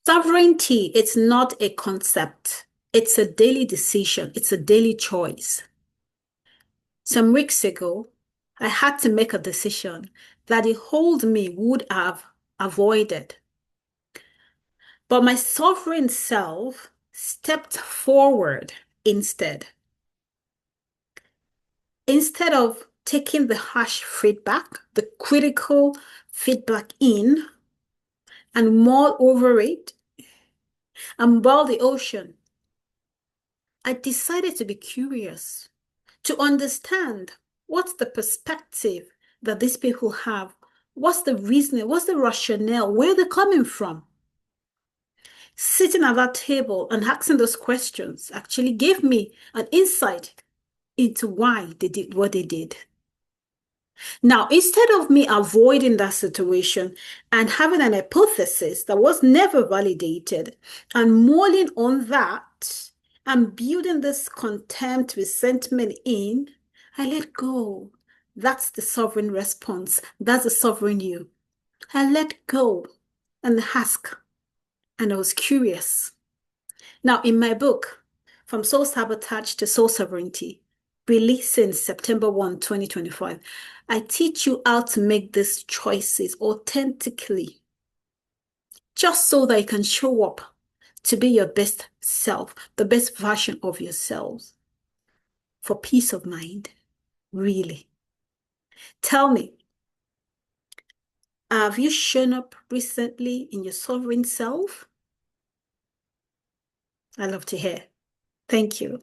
Sovereignty, it's not a concept. It's a daily decision. It's a daily choice. Some weeks ago, I had to make a decision that the old me would have avoided. But my sovereign self stepped forward instead. Instead of taking the harsh feedback, the critical feedback in and mull over it and boil the ocean, I decided to be curious, to understand what's the perspective that these people have, what's the reasoning, what's the rationale, where they're coming from. Sitting at that table and asking those questions actually gave me an insight into why they did what they did. Now, instead of me avoiding that situation and having an hypothesis that was never validated and mulling on that and building this contempt, resentment in, I let go. That's the sovereign response. That's the sovereign you. I let go and ask, and I was curious. Now, in my book, From Soul Sabotage to Soul Sovereignty, releasing September 1, 2025, I teach you how to make these choices authentically, just so that you can show up to be your best self, the best version of yourselves, for peace of mind, really. Tell me, have you shown up recently in your sovereign self? I love to hear. Thank you.